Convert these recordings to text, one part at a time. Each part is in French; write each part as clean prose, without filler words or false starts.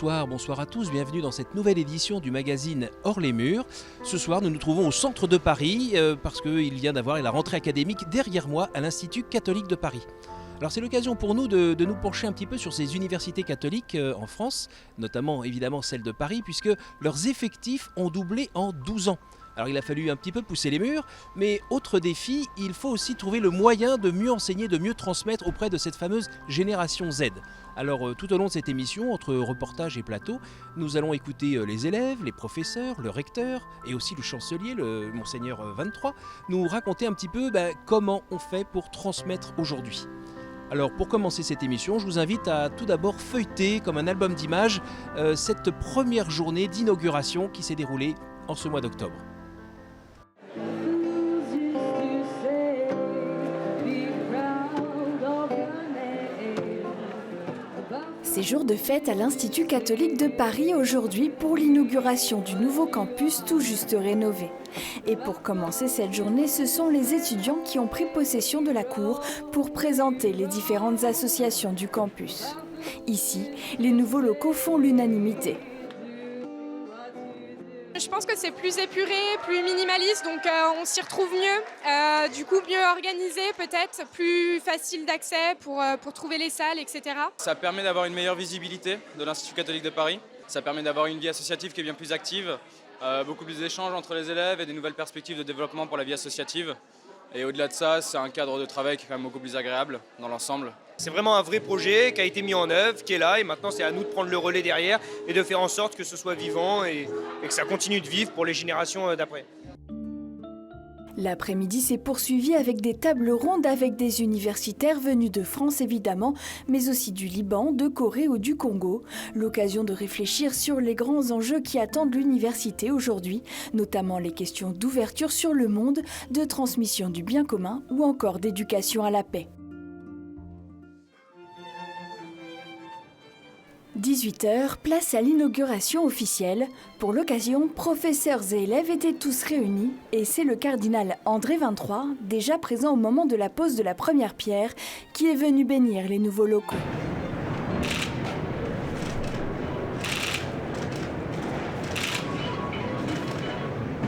bonsoir à tous, bienvenue dans cette nouvelle édition du magazine Hors les murs. Ce soir, nous nous trouvons au centre de Paris parce qu'il vient d'avoir la rentrée académique derrière moi à l'Institut catholique de Paris. Alors c'est l'occasion pour nous de nous pencher un petit peu sur ces universités catholiques en France, notamment évidemment celle de Paris, puisque leurs effectifs ont doublé en 12 ans. Alors il a fallu un petit peu pousser les murs, mais autre défi, il faut aussi trouver le moyen de mieux enseigner, de mieux transmettre auprès de cette fameuse génération Z. Alors tout au long de cette émission, entre reportages et plateaux, nous allons écouter les élèves, les professeurs, le recteur et aussi le chancelier, le Monseigneur 23, nous raconter un petit peu comment on fait pour transmettre aujourd'hui. Alors pour commencer cette émission, je vous invite à tout d'abord feuilleter comme un album d'images cette première journée d'inauguration qui s'est déroulée en ce mois d'octobre. C'est jour de fête à l'Institut catholique de Paris aujourd'hui pour l'inauguration du nouveau campus tout juste rénové. Et pour commencer cette journée, ce sont les étudiants qui ont pris possession de la cour pour présenter les différentes associations du campus. Ici, les nouveaux locaux font l'unanimité. Je pense que c'est plus épuré, plus minimaliste, donc on s'y retrouve mieux. Du coup, mieux organisé peut-être, plus facile d'accès pour trouver les salles, etc. Ça permet d'avoir une meilleure visibilité de l'Institut catholique de Paris. Ça permet d'avoir une vie associative qui est bien plus active, beaucoup plus d'échanges entre les élèves et des nouvelles perspectives de développement pour la vie associative. Et au-delà de ça, c'est un cadre de travail qui est quand même beaucoup plus agréable dans l'ensemble. C'est vraiment un vrai projet qui a été mis en œuvre, qui est là, et maintenant c'est à nous de prendre le relais derrière et de faire en sorte que ce soit vivant et que ça continue de vivre pour les générations d'après. L'après-midi s'est poursuivi avec des tables rondes avec des universitaires venus de France évidemment, mais aussi du Liban, de Corée ou du Congo. L'occasion de réfléchir sur les grands enjeux qui attendent l'université aujourd'hui, notamment les questions d'ouverture sur le monde, de transmission du bien commun ou encore d'éducation à la paix. 18h, place à l'inauguration officielle. Pour l'occasion, professeurs et élèves étaient tous réunis et c'est le cardinal André 23, déjà présent au moment de la pose de la première pierre, qui est venu bénir les nouveaux locaux.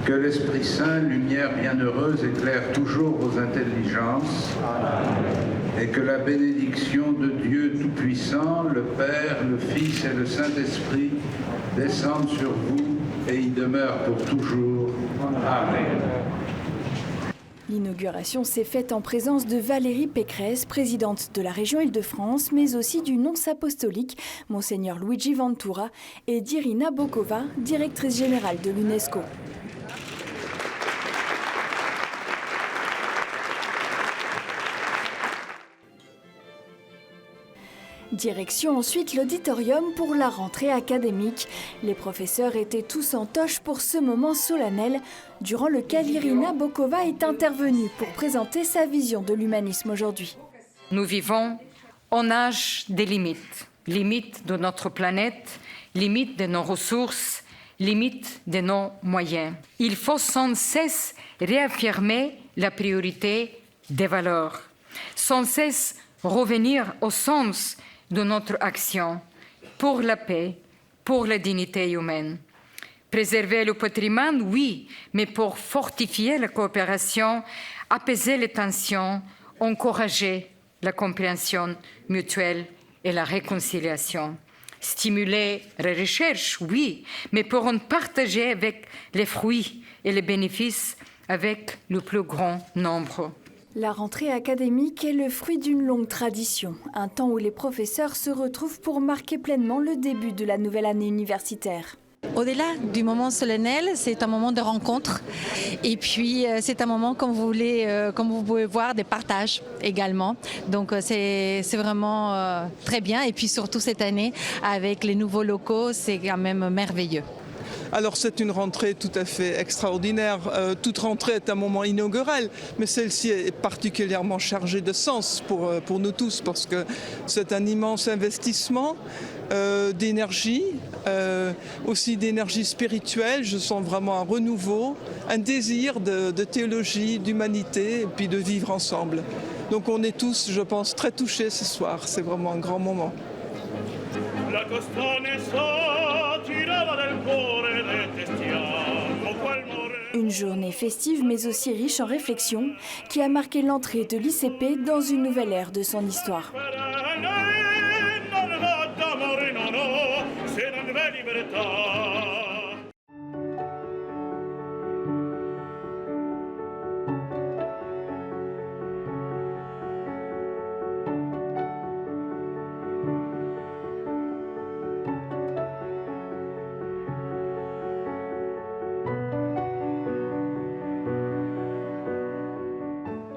Que l'Esprit Saint, lumière bienheureuse, éclaire toujours vos intelligences et que la bénédiction de Dieu Tout-Puissant, le Père, le Fils et le Saint-Esprit descendent sur vous et y demeurent pour toujours. Amen. L'inauguration s'est faite en présence de Valérie Pécresse, présidente de la région Île-de-France, mais aussi du nonce apostolique, Monseigneur Luigi Ventura, et d'Irina Bokova, directrice générale de l'UNESCO. Direction ensuite l'auditorium pour la rentrée académique. Les professeurs étaient tous en toche pour ce moment solennel, durant lequel Irina Bokova est intervenue pour présenter sa vision de l'humanisme aujourd'hui. Nous vivons en âge des limites. Limites de notre planète, limites de nos ressources, limites de nos moyens. Il faut sans cesse réaffirmer la priorité des valeurs, sans cesse revenir au sens de notre action pour la paix, pour la dignité humaine. Préserver le patrimoine, oui, mais pour fortifier la coopération, apaiser les tensions, encourager la compréhension mutuelle et la réconciliation. Stimuler la recherche, oui, mais pour en partager avec les fruits et les bénéfices avec le plus grand nombre. La rentrée académique est le fruit d'une longue tradition, un temps où les professeurs se retrouvent pour marquer pleinement le début de la nouvelle année universitaire. Au-delà du moment solennel, c'est un moment de rencontre et puis c'est un moment, comme vous pouvez voir, de partage également. Donc c'est vraiment très bien et puis surtout cette année avec les nouveaux locaux, c'est quand même merveilleux. Alors c'est une rentrée tout à fait extraordinaire. Toute rentrée est un moment inaugural, mais celle-ci est particulièrement chargée de sens pour nous tous parce que c'est un immense investissement d'énergie, aussi d'énergie spirituelle. Je sens vraiment un renouveau, un désir de théologie, d'humanité et puis de vivre ensemble. Donc on est tous, je pense, très touchés ce soir. C'est vraiment un grand moment. Une journée festive mais aussi riche en réflexion qui a marqué l'entrée de l'ICP dans une nouvelle ère de son histoire.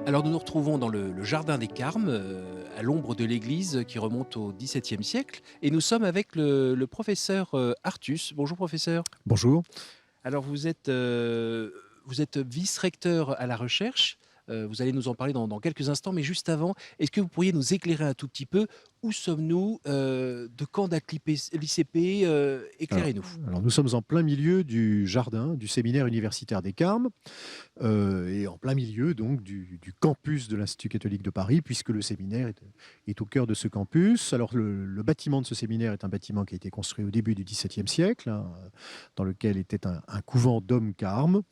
Alors nous nous retrouvons dans le jardin des Carmes, à l'ombre de l'église qui remonte au XVIIe siècle. Et nous sommes avec le professeur Artus. Bonjour professeur. Bonjour. Alors vous êtes vice-recteur à la recherche. Vous allez nous en parler dans quelques instants. Mais juste avant, est-ce que vous pourriez nous éclairer un tout petit peu? Où sommes-nous? De quand date l'ICP? Éclairez-nous. Alors nous sommes en plein milieu du jardin du séminaire universitaire des Carmes et en plein milieu donc du campus de l'Institut catholique de Paris, puisque le séminaire est au cœur de ce campus. Alors le bâtiment de ce séminaire est un bâtiment qui a été construit au début du XVIIe siècle, dans lequel était un couvent d'hommes carmes.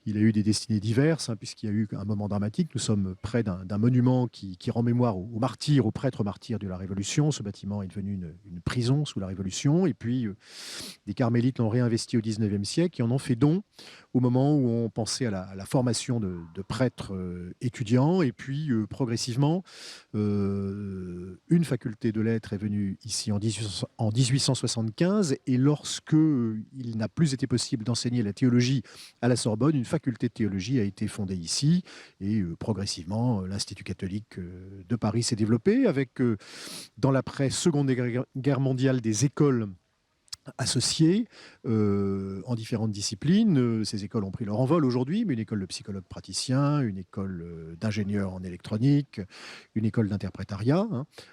Il a eu des destinées diverses, puisqu'il y a eu un moment dramatique. Nous sommes près d'un monument qui rend mémoire aux martyrs, aux prêtres martyrs de la Révolution. Ce bâtiment est devenu une prison sous la Révolution. Et puis, des carmélites l'ont réinvesti au XIXe siècle et en ont fait don au moment où on pensait à la formation de prêtres étudiants. Et puis, progressivement, une faculté de lettres est venue ici en 1875. Et lorsque il n'a plus été possible d'enseigner la théologie à la Sorbonne, une faculté de théologie a été fondée ici. Et progressivement, l'Institut catholique de Paris s'est développé avec, dans l'après-seconde guerre mondiale, des écoles associées en différentes disciplines. Ces écoles ont pris leur envol aujourd'hui, mais une école de psychologues praticiens, une école d'ingénieurs en électronique, une école d'interprétariat.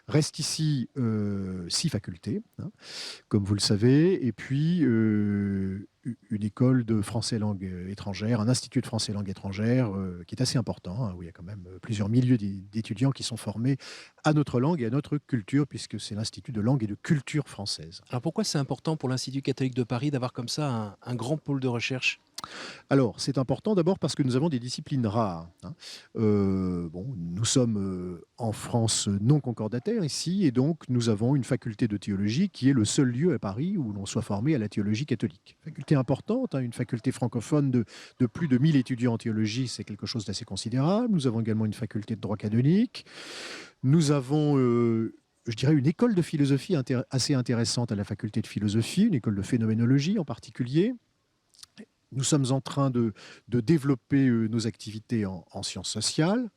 Reste ici 6 facultés, comme vous le savez, et puis une école de français langue étrangère, un institut de français langue étrangère qui est assez important, où il y a quand même plusieurs milliers d'étudiants qui sont formés à notre langue et à notre culture, puisque c'est l'Institut de langue et de culture française. Alors pourquoi c'est important pour l'Institut catholique de Paris d'avoir comme ça un grand pôle de recherche? Alors, c'est important d'abord parce que nous avons des disciplines rares. Nous sommes en France non concordataire ici, et donc nous avons une faculté de théologie qui est le seul lieu à Paris où l'on soit formé à la théologie catholique. Faculté importante, une faculté francophone de plus de 1000 étudiants en théologie, c'est quelque chose d'assez considérable. Nous avons également une faculté de droit canonique. Nous avons je dirais une école de philosophie assez intéressante à la faculté de philosophie, une école de phénoménologie en particulier. Nous sommes en train de développer nos activités en sciences sociales.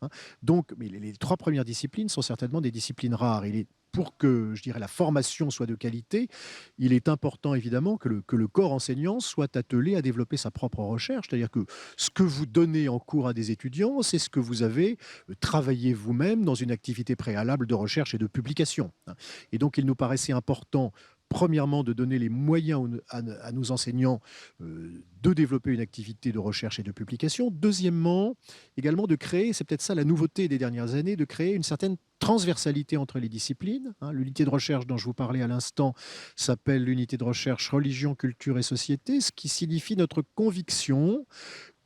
Donc, mais les 3 premières disciplines sont certainement des disciplines rares. Pour que, je dirais, la formation soit de qualité, il est important évidemment que le corps enseignant soit attelé à développer sa propre recherche. C'est-à-dire que ce que vous donnez en cours à des étudiants, c'est ce que vous avez travaillé vous-même dans une activité préalable de recherche et de publication. Et donc, il nous paraissait important, premièrement, de donner les moyens à nos enseignants de développer une activité de recherche et de publication. Deuxièmement, également de créer, c'est peut-être ça la nouveauté des dernières années, de créer une certaine transversalité entre les disciplines. L'unité de recherche dont je vous parlais à l'instant s'appelle l'unité de recherche religion, culture et société, ce qui signifie notre conviction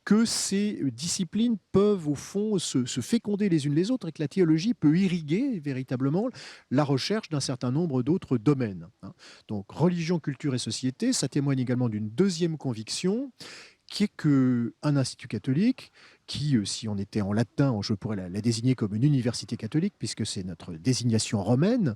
que ces disciplines peuvent au fond se féconder les unes les autres et que la théologie peut irriguer véritablement la recherche d'un certain nombre d'autres domaines. Donc religion, culture et société, ça témoigne également d'une deuxième conviction qui est qu'un institut catholique, qui, si on était en latin, je pourrais la désigner comme une université catholique, puisque c'est notre désignation romaine,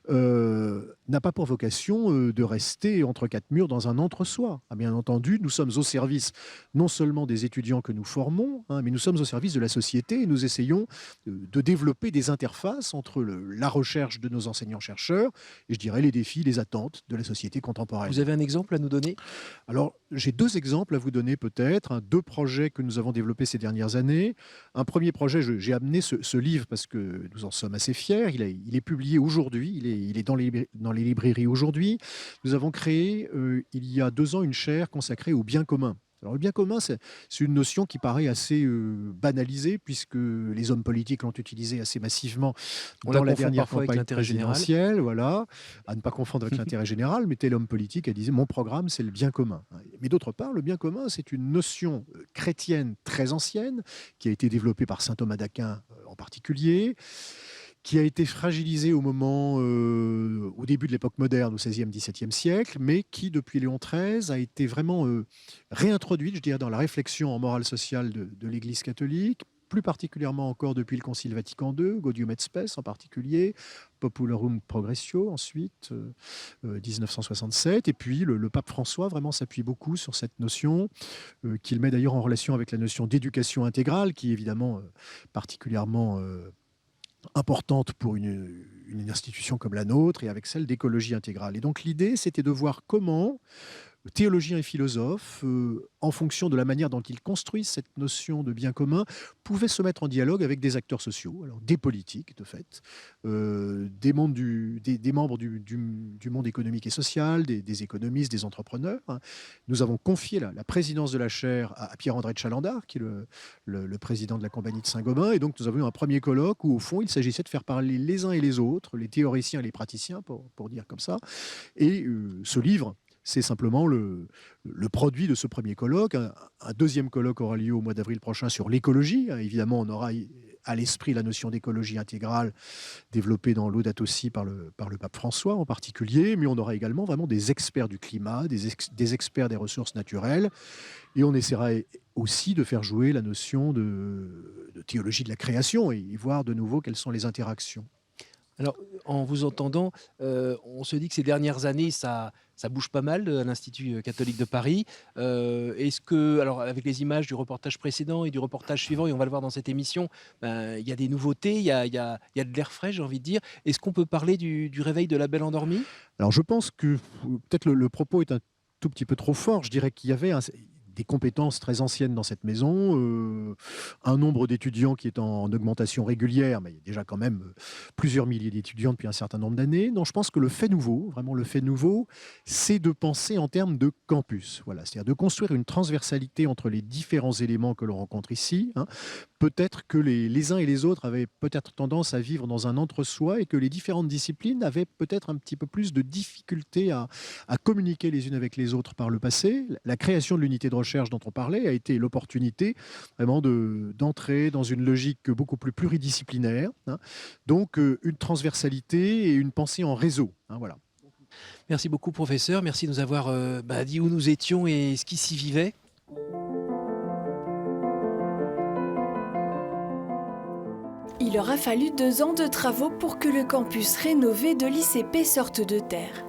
n'a pas pour vocation de rester entre 4 murs dans un entre-soi. Bien entendu, nous sommes au service non seulement des étudiants que nous formons, mais nous sommes au service de la société et nous essayons de développer des interfaces entre la recherche de nos enseignants-chercheurs et, je dirais, les défis, les attentes de la société contemporaine. Vous avez un exemple à nous donner? Alors, j'ai 2 exemples à vous donner peut-être, 2 projets que nous avons développés ces dernières années. Un premier projet, j'ai amené ce livre parce que nous en sommes assez fiers. Il est publié aujourd'hui, il est dans les librairies aujourd'hui. Nous avons créé, il y a 2 ans, une chaire consacrée au bien commun. Alors le bien commun, c'est une notion qui paraît assez banalisée, puisque les hommes politiques l'ont utilisée assez massivement dans la dernière campagne présidentielle, voilà, à ne pas confondre avec l'intérêt général, mais tel homme politique, elle disait « mon programme, c'est le bien commun ». Mais d'autre part, le bien commun, c'est une notion chrétienne très ancienne, qui a été développée par saint Thomas d'Aquin en particulier, qui a été fragilisé au début de l'époque moderne, au XVIe, XVIIe siècle, mais qui, depuis Léon XIII, a été vraiment réintroduite, je dirais, dans la réflexion en morale sociale de l'Église catholique, plus particulièrement encore depuis le Concile Vatican II, Gaudium et Spes en particulier, Popularum Progressio ensuite, 1967, et puis le pape François vraiment s'appuie beaucoup sur cette notion, qu'il met d'ailleurs en relation avec la notion d'éducation intégrale, qui est évidemment particulièrement importante pour une institution comme la nôtre, et avec celle d'écologie intégrale. Et donc l'idée, c'était de voir comment théologiens et philosophes, en fonction de la manière dont ils construisent cette notion de bien commun, pouvaient se mettre en dialogue avec des acteurs sociaux, alors des politiques de fait, des membres du monde économique et social, des économistes, des entrepreneurs. Nous avons confié la présidence de la chaire à Pierre-André de Chalandard, qui est le président de la Compagnie de Saint-Gobain, et donc nous avons eu un premier colloque où au fond il s'agissait de faire parler les uns et les autres, les théoriciens et les praticiens, pour dire comme ça, et ce livre, c'est simplement le produit de ce premier colloque. Un deuxième colloque aura lieu au mois d'avril prochain sur l'écologie. Évidemment, on aura à l'esprit la notion d'écologie intégrale développée dans Laudato Si par le pape François en particulier, mais on aura également vraiment des experts du climat, des experts des ressources naturelles, et on essaiera aussi de faire jouer la notion de théologie de la création et voir de nouveau quelles sont les interactions. Alors, en vous entendant, on se dit que ces dernières années, ça bouge pas mal à l'Institut catholique de Paris. Est-ce que, alors avec les images du reportage précédent et du reportage suivant, et on va le voir dans cette émission, il y a des nouveautés, il y a de l'air frais, j'ai envie de dire. Est-ce qu'on peut parler du réveil de la Belle Endormie ? Alors je pense que peut-être le propos est un tout petit peu trop fort. Je dirais qu'il y avait des compétences très anciennes dans cette maison, un nombre d'étudiants qui est en augmentation régulière, mais il y a déjà quand même plusieurs milliers d'étudiants depuis un certain nombre d'années. Donc je pense que le fait nouveau, vraiment le fait nouveau, c'est de penser en termes de campus. Voilà, c'est-à-dire de construire une transversalité entre les différents éléments que l'on rencontre ici. Peut-être que les uns et les autres avaient peut-être tendance à vivre dans un entre-soi et que les différentes disciplines avaient peut-être un petit peu plus de difficulté à communiquer les unes avec les autres par le passé. La création de l'unité de recherche dont on parlait a été l'opportunité vraiment d'entrer dans une logique beaucoup plus pluridisciplinaire. Donc une transversalité et une pensée en réseau. Voilà. Merci beaucoup, professeur. Merci de nous avoir dit où nous étions et ce qui s'y vivait. Il aura fallu 2 ans de travaux pour que le campus rénové de l'ICP sorte de terre.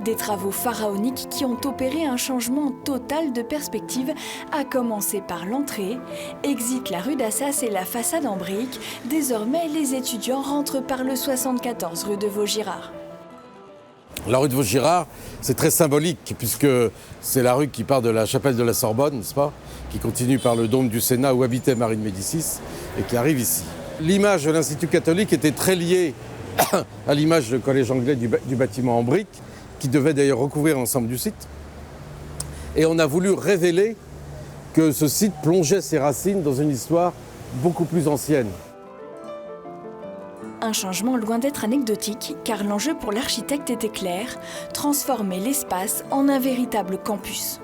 Des travaux pharaoniques qui ont opéré un changement total de perspective, à commencer par l'entrée, exit la rue d'Assas et la façade en briques. Désormais, les étudiants rentrent par le 74 rue de Vaugirard. La rue de Vaugirard, c'est très symbolique puisque c'est la rue qui part de la chapelle de la Sorbonne, n'est-ce pas, qui continue par le dôme du Sénat où habitait Marie de Médicis et qui arrive ici. L'image de l'Institut catholique était très liée à l'image du collège anglais du bâtiment en briques, qui devait d'ailleurs recouvrir l'ensemble du site. Et on a voulu révéler que ce site plongeait ses racines dans une histoire beaucoup plus ancienne. Un changement loin d'être anecdotique, car l'enjeu pour l'architecte était clair, transformer l'espace en un véritable campus.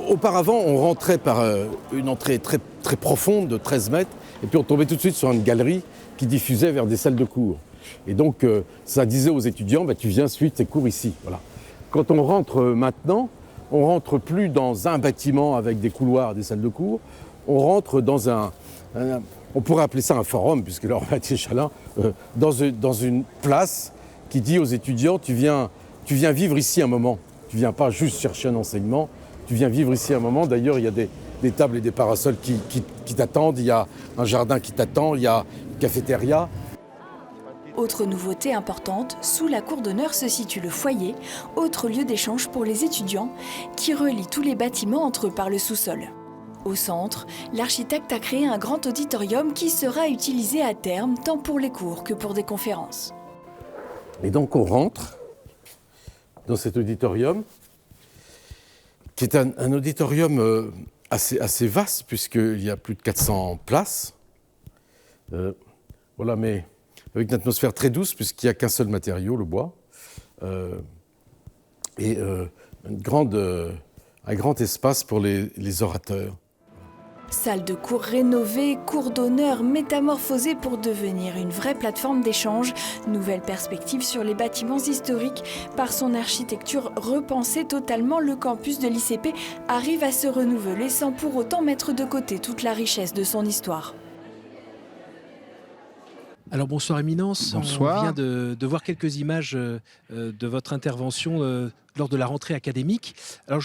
Auparavant, on rentrait par une entrée très, très profonde de 13 mètres, et puis on tombait tout de suite sur une galerie qui diffusait vers des salles de cours. Et donc, ça disait aux étudiants, tu viens suivre tes cours ici. Voilà. Quand on rentre maintenant, on rentre plus dans un bâtiment avec des couloirs, des salles de cours, on rentre dans on pourrait appeler ça un forum, puisque là, on va être Chalin, dans une place qui dit aux étudiants, tu viens vivre ici un moment. Tu ne viens pas juste chercher un enseignement, tu viens vivre ici un moment. D'ailleurs, il y a des tables et des parasols qui t'attendent, il y a un jardin qui t'attend, il y a une cafétéria. Autre nouveauté importante, sous la cour d'honneur se situe le foyer, autre lieu d'échange pour les étudiants, qui relie tous les bâtiments entre eux par le sous-sol. Au centre, l'architecte a créé un grand auditorium qui sera utilisé à terme tant pour les cours que pour des conférences. Et donc on rentre dans cet auditorium qui est un auditorium assez vaste, puisqu'il y a plus de 400 places. Voilà, mais avec une atmosphère très douce, puisqu'il n'y a qu'un seul matériau, le bois. Et un grand espace pour les orateurs. Salle de cours rénovée, cours d'honneur métamorphosée pour devenir une vraie plateforme d'échange. Nouvelle perspective sur les bâtiments historiques. Par son architecture repensée totalement, le campus de l'ICP arrive à se renouveler sans pour autant mettre de côté toute la richesse de son histoire. Alors bonsoir Éminence, bonsoir. On vient de voir quelques images de votre intervention lors de la rentrée académique. Alors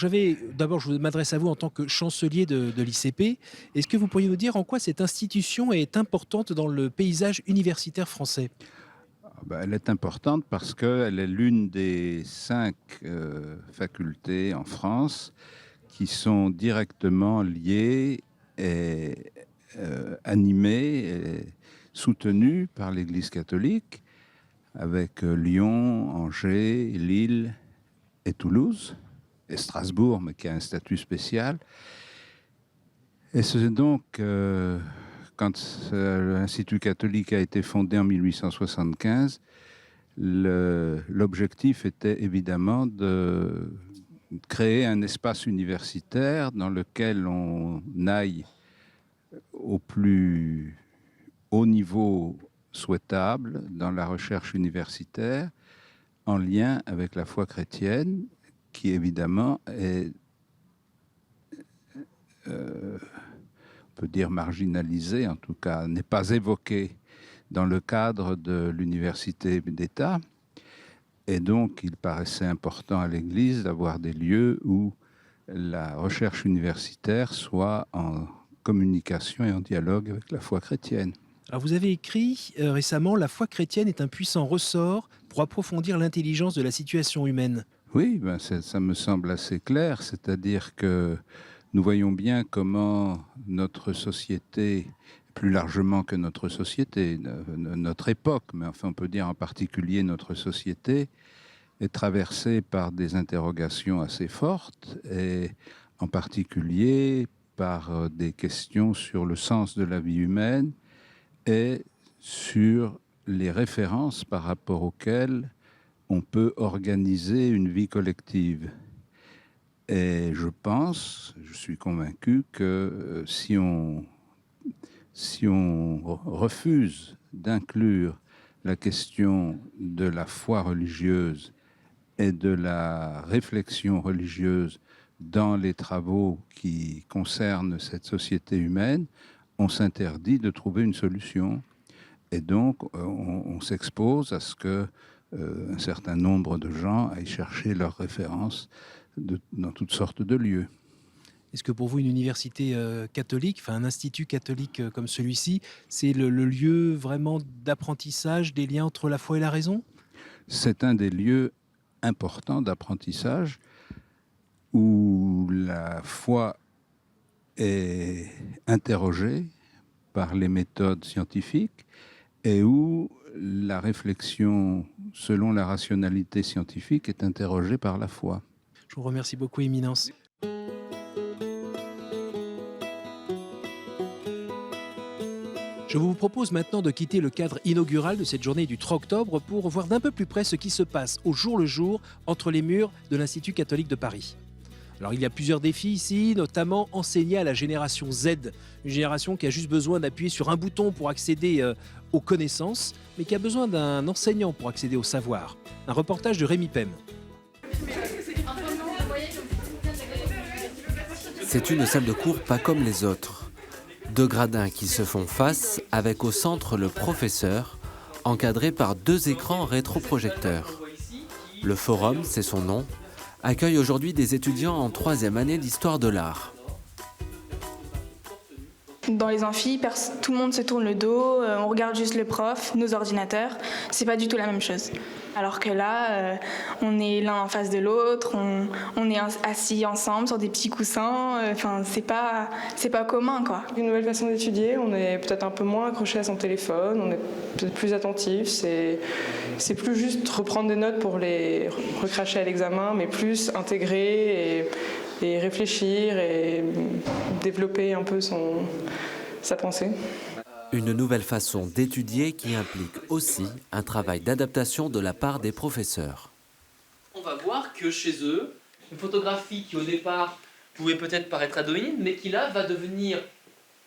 d'abord je m'adresse à vous en tant que chancelier de l'ICP. Est-ce que vous pourriez nous dire en quoi cette institution est importante dans le paysage universitaire français ? Elle est importante parce qu'elle est l'une des 5 facultés en France qui sont directement liées et animées et soutenues par l'Église catholique, avec Lyon, Angers, Lille et Toulouse, et Strasbourg, mais qui a un statut spécial. Et c'est donc, quand l'Institut catholique a été fondé en 1875, l'objectif était évidemment de créer un espace universitaire dans lequel on aille au plus haut niveau souhaitable dans la recherche universitaire, en lien avec la foi chrétienne, qui évidemment est, on peut dire marginalisée, en tout cas n'est pas évoquée dans le cadre de l'université d'État. Et donc il paraissait important à l'Église d'avoir des lieux où la recherche universitaire soit en communication et en dialogue avec la foi chrétienne. Alors vous avez écrit récemment « La foi chrétienne est un puissant ressort pour approfondir l'intelligence de la situation humaine ». Oui, ça me semble assez clair, c'est-à-dire que nous voyons bien comment notre société, plus largement que notre société, notre époque, mais enfin on peut dire en particulier notre société, est traversée par des interrogations assez fortes, et en particulier par des questions sur le sens de la vie humaine, et sur les références par rapport auxquelles on peut organiser une vie collective. Et je suis convaincu que si on refuse d'inclure la question de la foi religieuse et de la réflexion religieuse dans les travaux qui concernent cette société humaine, on s'interdit de trouver une solution. Et donc, on s'expose à ce que un certain nombre de gens aillent chercher leurs références dans toutes sortes de lieux. Est-ce que pour vous, une université catholique, un institut catholique comme celui-ci, c'est le lieu vraiment d'apprentissage des liens entre la foi et la raison ? C'est un des lieux importants d'apprentissage où la foi est interrogée par les méthodes scientifiques et où la réflexion selon la rationalité scientifique est interrogée par la foi. Je vous remercie beaucoup, Éminence. Je vous propose maintenant de quitter le cadre inaugural de cette journée du 3 octobre pour voir d'un peu plus près ce qui se passe au jour le jour entre les murs de l'Institut catholique de Paris. Alors il y a plusieurs défis ici, notamment enseigner à la génération Z, une génération qui a juste besoin d'appuyer sur un bouton pour accéder aux connaissances, mais qui a besoin d'un enseignant pour accéder au savoir. Un reportage de Rémi Pem. C'est une salle de cours pas comme les autres. 2 gradins qui se font face, avec au centre le professeur, encadré par 2 écrans rétroprojecteurs. Le forum, c'est son nom, accueille aujourd'hui des étudiants en 3e année d'histoire de l'art. Dans les amphis, tout le monde se tourne le dos, on regarde juste le prof, nos ordinateurs, c'est pas du tout la même chose. Alors que là, on est l'un en face de l'autre, on est assis ensemble sur des petits coussins, c'est pas commun, quoi. Une nouvelle façon d'étudier, on est peut-être un peu moins accroché à son téléphone, on est peut-être plus attentif, c'est plus juste reprendre des notes pour les recracher à l'examen, mais plus intégrer et et réfléchir et développer un peu sa pensée. Une nouvelle façon d'étudier qui implique aussi un travail d'adaptation de la part des professeurs. On va voir que chez eux, une photographie qui au départ pouvait peut-être paraître anodine, mais qui là va devenir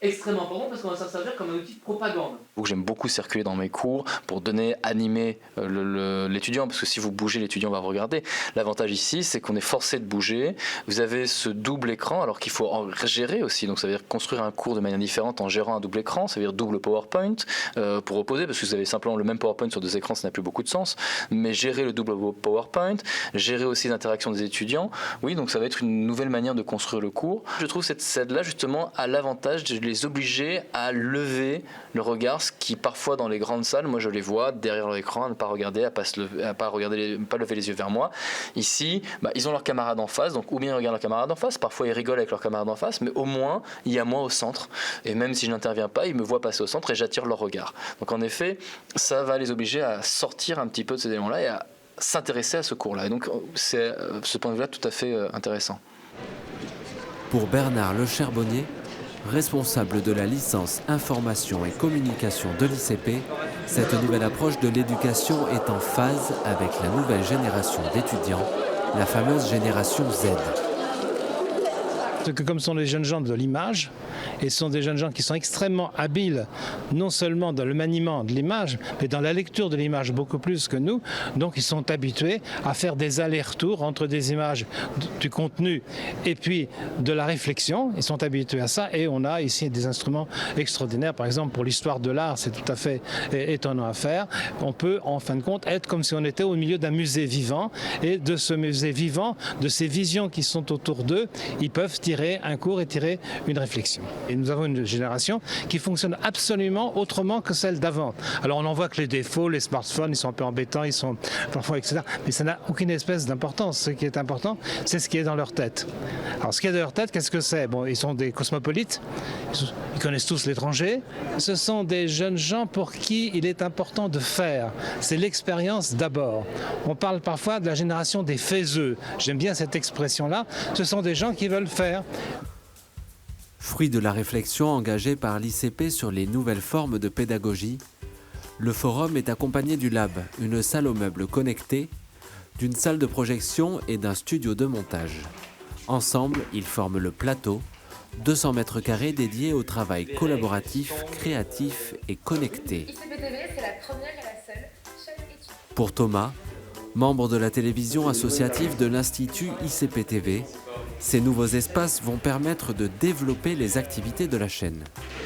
extrêmement important parce qu'on va s'en servir comme un outil de propagande. J'aime beaucoup circuler dans mes cours pour animer l'étudiant, parce que si vous bougez, l'étudiant va vous regarder. L'avantage ici, c'est qu'on est forcé de bouger. Vous avez ce double écran, alors qu'il faut en gérer aussi. Donc ça veut dire construire un cours de manière différente en gérant un double écran. Ça veut dire double PowerPoint pour opposer, parce que vous avez simplement le même PowerPoint sur 2 écrans, ça n'a plus beaucoup de sens. Mais gérer le double PowerPoint, gérer aussi l'interaction des étudiants. Oui, donc ça va être une nouvelle manière de construire le cours. Je trouve cette scène-là, justement, a l'avantage de les obliger à lever le regard, ce qui parfois dans les grandes salles, moi je les vois derrière leur écran, à ne pas regarder, à pas lever les yeux vers moi. Ici, ils ont leurs camarades en face, donc ou bien ils regardent leurs camarades en face, parfois ils rigolent avec leurs camarades en face, mais au moins il y a moi au centre. Et même si je n'interviens pas, ils me voient passer au centre et j'attire leur regard. Donc en effet, ça va les obliger à sortir un petit peu de ces éléments-là et à s'intéresser à ce cours-là. Et donc c'est ce point de vue-là tout à fait intéressant. Pour Bernard Le Charbonnier, responsable de la licence Information et Communication de l'ICP, cette nouvelle approche de l'éducation est en phase avec la nouvelle génération d'étudiants, la fameuse génération Z. Que comme ce sont les jeunes gens de l'image, et ce sont des jeunes gens qui sont extrêmement habiles, non seulement dans le maniement de l'image, mais dans la lecture de l'image beaucoup plus que nous, donc ils sont habitués à faire des allers-retours entre des images du contenu et puis de la réflexion, ils sont habitués à ça, et on a ici des instruments extraordinaires, par exemple pour l'histoire de l'art, c'est tout à fait étonnant à faire, on peut en fin de compte être comme si on était au milieu d'un musée vivant, et de ce musée vivant, de ces visions qui sont autour d'eux, ils peuvent tirer un cours et tirer une réflexion. Et nous avons une génération qui fonctionne absolument autrement que celle d'avant. Alors on en voit que les défauts, les smartphones, ils sont un peu embêtants, ils sont parfois, etc. Mais ça n'a aucune espèce d'importance. Ce qui est important, c'est ce qui est dans leur tête. Alors ce qui est dans leur tête, qu'est-ce que c'est? Bon, ils sont des cosmopolites, ils connaissent tous l'étranger. Ce sont des jeunes gens pour qui il est important de faire. C'est l'expérience d'abord. On parle parfois de la génération des faiseux. J'aime bien cette expression-là. Ce sont des gens qui veulent faire. Fruit de la réflexion engagée par l'ICP sur les nouvelles formes de pédagogie, le forum est accompagné du Lab, une salle aux meubles connectés, d'une salle de projection et d'un studio de montage. Ensemble, ils forment le plateau, 200 mètres carrés dédiés au travail collaboratif, créatif et connecté. Pour Thomas, membre de la télévision associative de l'Institut ICP-TV, ces nouveaux espaces vont permettre de développer les activités de la chaîne.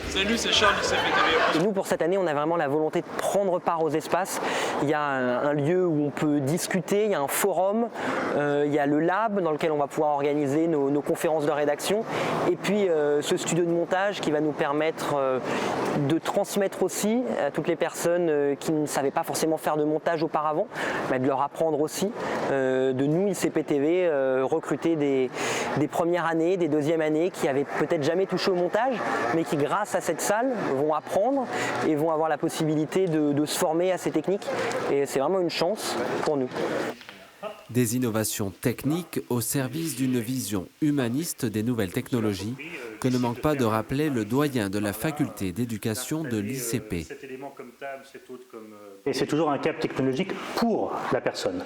Salut, c'est Charles ICP-TV. Et nous, pour cette année, on a vraiment la volonté de prendre part aux espaces. Il y a un lieu où on peut discuter, il y a un forum, il y a le lab dans lequel on va pouvoir organiser nos conférences de rédaction. Et puis ce studio de montage qui va nous permettre de transmettre aussi à toutes les personnes qui ne savaient pas forcément faire de montage auparavant, de leur apprendre aussi, de nous, ICP-TV, recruter des premières années, des deuxièmes années qui avaient peut-être jamais touché au montage, mais qui grâce à cette salle vont apprendre et vont avoir la possibilité de se former à ces techniques. Et c'est vraiment une chance pour nous. Des innovations techniques au service d'une vision humaniste des nouvelles technologies que ne manque pas de rappeler le doyen de la faculté d'éducation de l'ICP. Et c'est toujours un cap technologique pour la personne.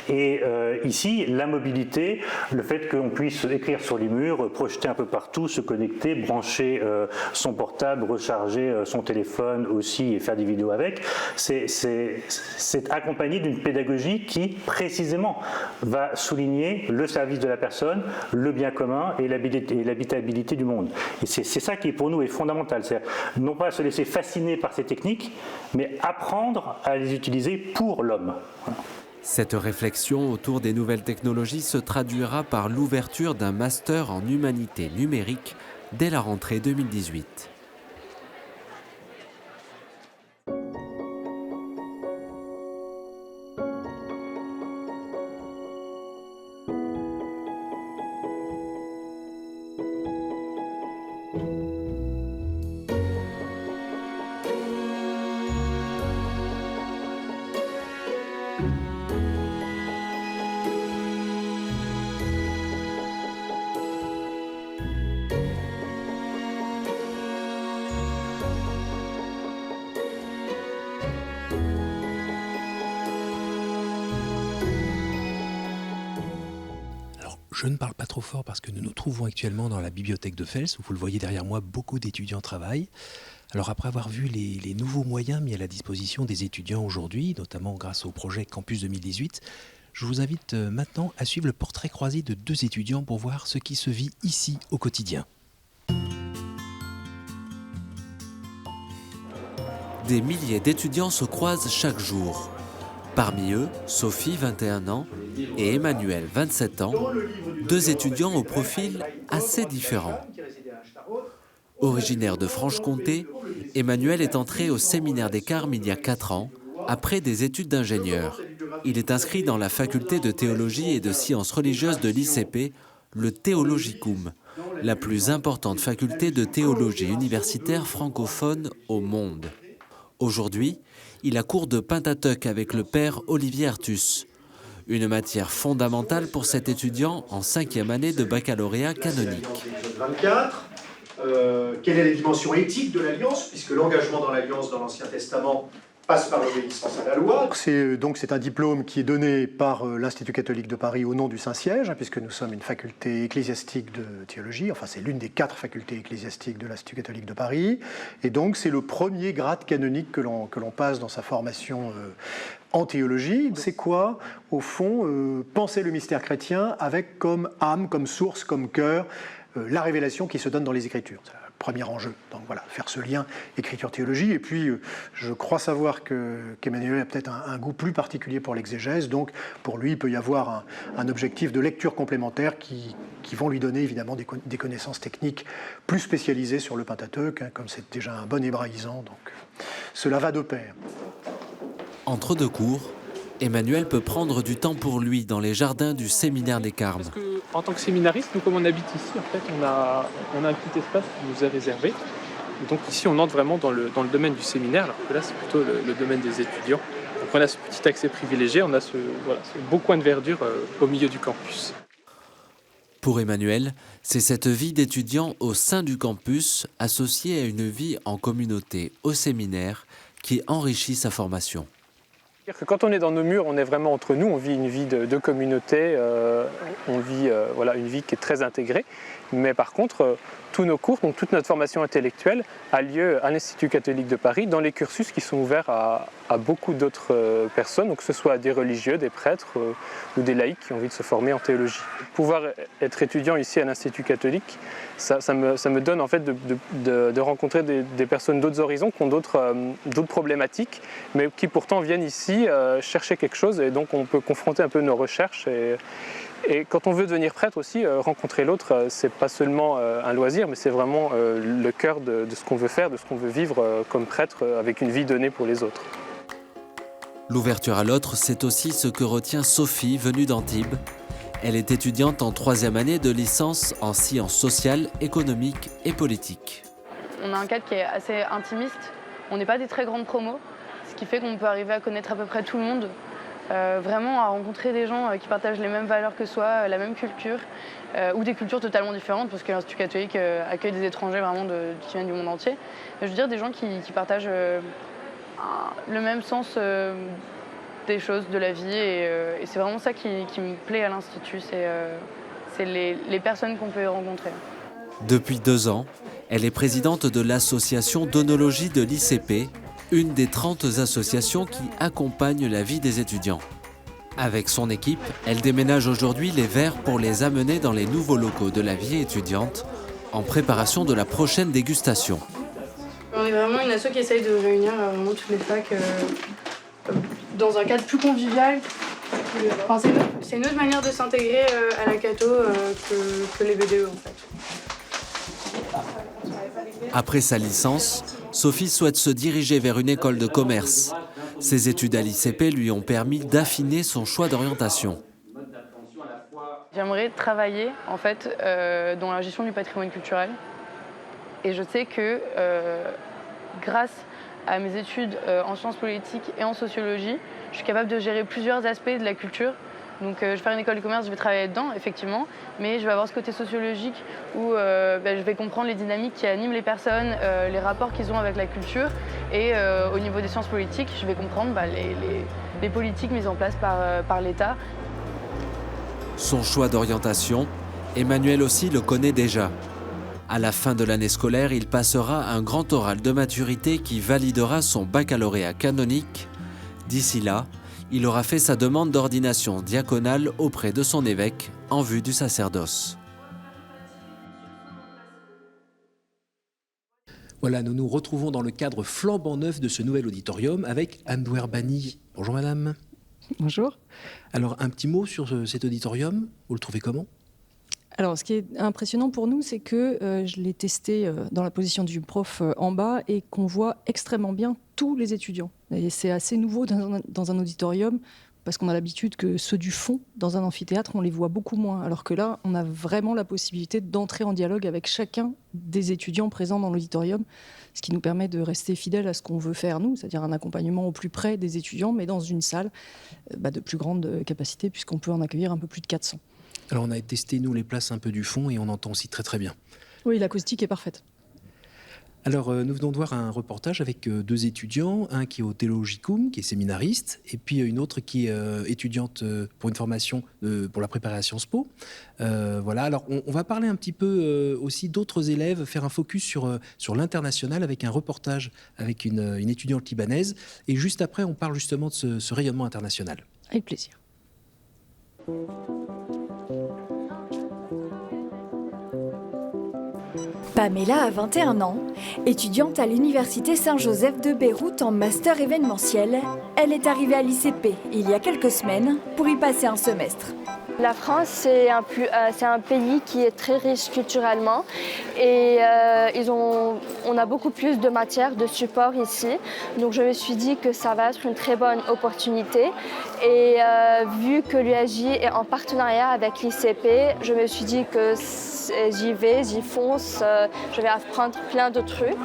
Et ici, la mobilité, le fait qu'on puisse écrire sur les murs, projeter un peu partout, se connecter, brancher son portable, recharger son téléphone aussi et faire des vidéos avec, c'est accompagné d'une pédagogie qui, précisément, va souligner le service de la personne, le bien commun et l'habitabilité du monde. Et c'est ça qui, pour nous, est fondamental. C'est non pas se laisser fasciner par ces techniques, mais apprendre à les utiliser pour l'homme. Cette réflexion autour des nouvelles technologies se traduira par l'ouverture d'un master en humanité numérique dès la rentrée 2018. Je ne parle pas trop fort parce que nous nous trouvons actuellement dans la bibliothèque de Fels, où vous le voyez derrière moi, beaucoup d'étudiants travaillent. Alors après avoir vu les nouveaux moyens mis à la disposition des étudiants aujourd'hui, notamment grâce au projet Campus 2018, je vous invite maintenant à suivre le portrait croisé de 2 étudiants pour voir ce qui se vit ici au quotidien. Des milliers d'étudiants se croisent chaque jour. Parmi eux, Sophie, 21 ans, et Emmanuel, 27 ans, 2 étudiants au profil assez différent. Originaire de Franche-Comté, Emmanuel est entré au séminaire des Carmes il y a 4 ans, après des études d'ingénieur. Il est inscrit dans la faculté de théologie et de sciences religieuses de l'ICP, le Théologicum, la plus importante faculté de théologie universitaire francophone au monde. Aujourd'hui, il a cours de Pentateuque avec le père Olivier Artus, une matière fondamentale pour cet étudiant en 5e année de baccalauréat canonique. 24. Quelle est la dimension éthique de l'Alliance, puisque l'engagement dans l'Alliance dans l'Ancien Testament passe par l'obéissance à la loi. C'est un diplôme qui est donné par l'Institut catholique de Paris au nom du Saint-Siège, puisque nous sommes une faculté ecclésiastique de théologie, enfin c'est l'une des 4 facultés ecclésiastiques de l'Institut catholique de Paris, et donc c'est le premier grade canonique que l'on passe dans sa formation en théologie. C'est quoi, au fond, penser le mystère chrétien avec comme âme, comme source, comme cœur, la révélation qui se donne dans les Écritures. C'est le premier enjeu. Donc voilà, faire ce lien écriture-théologie. Et puis, je crois savoir qu'Emmanuel a peut-être un goût plus particulier pour l'exégèse. Donc, pour lui, il peut y avoir un objectif de lecture complémentaire qui vont lui donner évidemment des connaissances techniques plus spécialisées sur le Pentateuque, comme c'est déjà un bon hébraïsant. Donc, cela va de pair. Entre 2 cours, Emmanuel peut prendre du temps pour lui dans les jardins du séminaire des Carmes. Parce que, en tant que séminariste, nous, comme on habite ici, en fait, on a un petit espace qui nous est réservé. Et donc ici, on entre vraiment dans le domaine du séminaire, alors que là, c'est plutôt le domaine des étudiants. Donc on a ce petit accès privilégié, on a ce beau coin de verdure au milieu du campus. Pour Emmanuel, c'est cette vie d'étudiant au sein du campus, associée à une vie en communauté au séminaire, qui enrichit sa formation. Quand on est dans nos murs, on est vraiment entre nous, on vit une vie de communauté, on vit une vie qui est très intégrée. Mais par contre, tous nos cours, donc toute notre formation intellectuelle a lieu à l'Institut catholique de Paris dans les cursus qui sont ouverts à beaucoup d'autres personnes, donc que ce soit des religieux, des prêtres ou des laïcs qui ont envie de se former en théologie. Pouvoir être étudiant ici à l'Institut catholique, ça me donne en fait de rencontrer des personnes d'autres horizons qui ont d'autres problématiques, mais qui pourtant viennent ici chercher quelque chose, et donc on peut confronter un peu nos recherches. Et quand on veut devenir prêtre aussi, rencontrer l'autre, c'est pas seulement un loisir, mais c'est vraiment le cœur de ce qu'on veut faire, de ce qu'on veut vivre comme prêtre avec une vie donnée pour les autres. L'ouverture à l'autre, c'est aussi ce que retient Sophie, venue d'Antibes. Elle est étudiante en 3e année de licence en sciences sociales, économiques et politiques. On a un cadre qui est assez intimiste. On n'est pas des très grandes promos, ce qui fait qu'on peut arriver à connaître à peu près tout le monde. Vraiment à rencontrer des gens qui partagent les mêmes valeurs que soi, la même culture, ou des cultures totalement différentes, parce que l'Institut catholique accueille des étrangers vraiment qui viennent du monde entier. Je veux dire des gens qui partagent le même sens des choses, de la vie, et c'est vraiment ça qui me plaît à l'Institut, c'est les personnes qu'on peut rencontrer. Depuis 2 ans, elle est présidente de l'association d'onologie de l'ICP, une des 30 associations qui accompagnent la vie des étudiants. Avec son équipe, elle déménage aujourd'hui les verres pour les amener dans les nouveaux locaux de la vie étudiante, en préparation de la prochaine dégustation. On est vraiment une asso qui essaye de réunir vraiment toutes les facs dans un cadre plus convivial. Enfin, c'est une autre manière de s'intégrer à la catho que les BDE en fait. Après sa licence, Sophie souhaite se diriger vers une école de commerce. Ses études à l'ICP lui ont permis d'affiner son choix d'orientation. J'aimerais travailler en fait dans la gestion du patrimoine culturel. Et je sais que grâce à mes études en sciences politiques et en sociologie, je suis capable de gérer plusieurs aspects de la culture. Donc je vais faire une école de commerce, je vais travailler dedans, effectivement, mais je vais avoir ce côté sociologique où je vais comprendre les dynamiques qui animent les personnes, les rapports qu'ils ont avec la culture, et au niveau des sciences politiques, je vais comprendre les politiques mises en place par l'État. Son choix d'orientation, Emmanuel aussi le connaît déjà. À la fin de l'année scolaire, il passera un grand oral de maturité qui validera son baccalauréat canonique. D'ici là, il aura fait sa demande d'ordination diaconale auprès de son évêque en vue du sacerdoce. Voilà, nous nous retrouvons dans le cadre flambant neuf de ce nouvel auditorium avec Anne Douerbani. Bonjour madame. Bonjour. Alors un petit mot sur cet auditorium, vous le trouvez comment ? Alors, ce qui est impressionnant pour nous, c'est que je l'ai testé dans la position du prof en bas et qu'on voit extrêmement bien tous les étudiants. Et c'est assez nouveau dans un auditorium parce qu'on a l'habitude que ceux du fond, dans un amphithéâtre, on les voit beaucoup moins. Alors que là, on a vraiment la possibilité d'entrer en dialogue avec chacun des étudiants présents dans l'auditorium, ce qui nous permet de rester fidèles à ce qu'on veut faire nous, c'est-à-dire un accompagnement au plus près des étudiants, mais dans une salle de plus grande capacité puisqu'on peut en accueillir un peu plus de 400. Alors on a testé nous les places un peu du fond et on entend aussi très très bien. Oui, l'acoustique est parfaite. Alors nous venons de voir un reportage avec deux étudiants, un qui est au Théologicum, qui est séminariste, et puis une autre qui est étudiante pour une formation pour la préparation SPO. Voilà, alors on va parler un petit peu aussi d'autres élèves, faire un focus sur l'international avec un reportage avec une étudiante libanaise. Et juste après, on parle justement de ce rayonnement international. Avec plaisir. Pamela a 21 ans, étudiante à l'Université Saint-Joseph de Beyrouth en master événementiel. Elle est arrivée à l'ICP il y a quelques semaines pour y passer un semestre. La France, c'est un pays qui est très riche culturellement et on a beaucoup plus de matières, de support ici. Donc je me suis dit que ça va être une très bonne opportunité. Et vu que l'USJ est en partenariat avec l'ICP, je me suis dit que j'y fonce, je vais apprendre plein de trucs.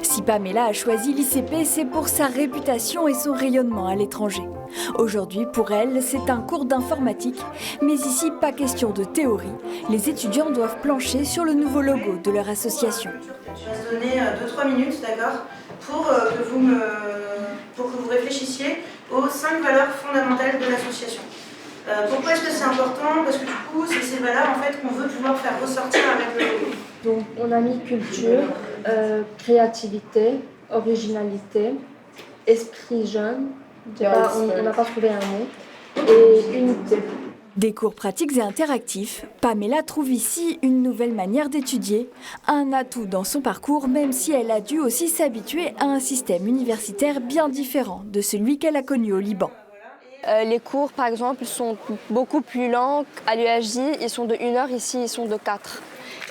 Si Pamela a choisi l'ICP, c'est pour sa réputation et son rayonnement à l'étranger. Aujourd'hui, pour elle, c'est un cours d'informatique, mais ici, pas question de théorie. Les étudiants doivent plancher sur le nouveau logo de leur association. Je vais te donner 2-3 minutes, d'accord, pour que vous réfléchissiez aux 5 valeurs fondamentales de l'association. Pourquoi est-ce que c'est important? Parce que du coup, c'est ces valeurs en fait, qu'on veut pouvoir faire ressortir avec le logo. Donc, on a mis culture, créativité, originalité, esprit jeune, on n'a pas trouvé un mot, et unité. Des cours pratiques et interactifs, Pamela trouve ici une nouvelle manière d'étudier, un atout dans son parcours, même si elle a dû aussi s'habituer à un système universitaire bien différent de celui qu'elle a connu au Liban. Les cours, par exemple, sont beaucoup plus longs. À l'USJ, ils sont de 1 heure, ici, ils sont de 4.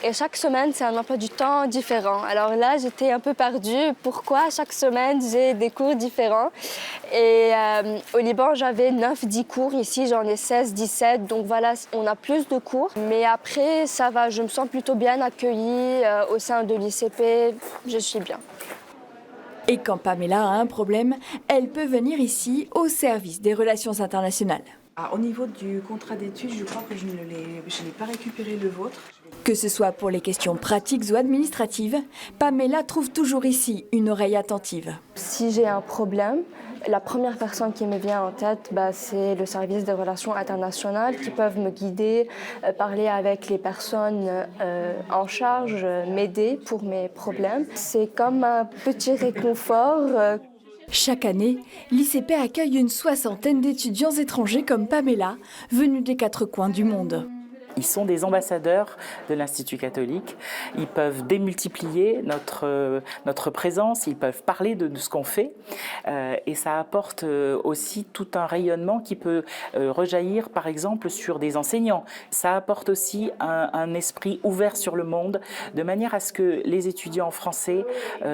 Et chaque semaine, c'est un emploi du temps différent. Alors là, j'étais un peu perdue. Pourquoi chaque semaine, j'ai des cours différents? Et au Liban, j'avais 9-10 cours. Ici, j'en ai 16-17. Donc voilà, on a plus de cours. Mais après, ça va. Je me sens plutôt bien accueillie au sein de l'ICP. Je suis bien. Et quand Pamela a un problème, elle peut venir ici au service des relations internationales. Au niveau du contrat d'études, je crois que je n'ai pas récupéré le vôtre. Que ce soit pour les questions pratiques ou administratives, Pamela trouve toujours ici une oreille attentive. Si j'ai un problème, la première personne qui me vient en tête, c'est le service des relations internationales qui peuvent me guider, parler avec les personnes en charge, m'aider pour mes problèmes. C'est comme un petit réconfort. Chaque année, l'ICP accueille une 60aine d'étudiants étrangers comme Pamela, venus des 4 coins du monde. Ils sont des ambassadeurs de l'Institut catholique. Ils peuvent démultiplier notre présence, ils peuvent parler de ce qu'on fait. Et ça apporte aussi tout un rayonnement qui peut rejaillir, par exemple, sur des enseignants. Ça apporte aussi un esprit ouvert sur le monde, de manière à ce que les étudiants français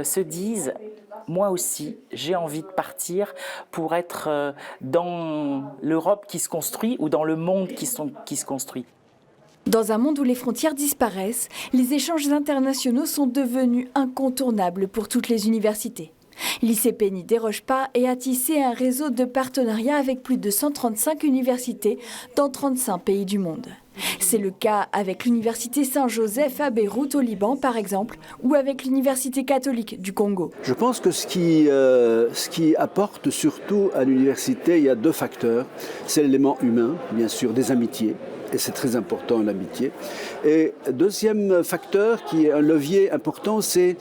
se disent « Moi aussi, j'ai envie de partir pour être dans l'Europe qui se construit ou dans le monde qui se construit. » Dans un monde où les frontières disparaissent, les échanges internationaux sont devenus incontournables pour toutes les universités. L'ICP n'y déroge pas et a tissé un réseau de partenariats avec plus de 135 universités dans 35 pays du monde. C'est le cas avec l'Université Saint-Joseph à Beyrouth au Liban par exemple, ou avec l'Université catholique du Congo. Je pense que ce qui apporte surtout à l'université, il y a 2 facteurs. C'est l'élément humain, bien sûr, des amitiés. et c'est très important l'amitié. Et deuxième facteur qui est un levier important, c'est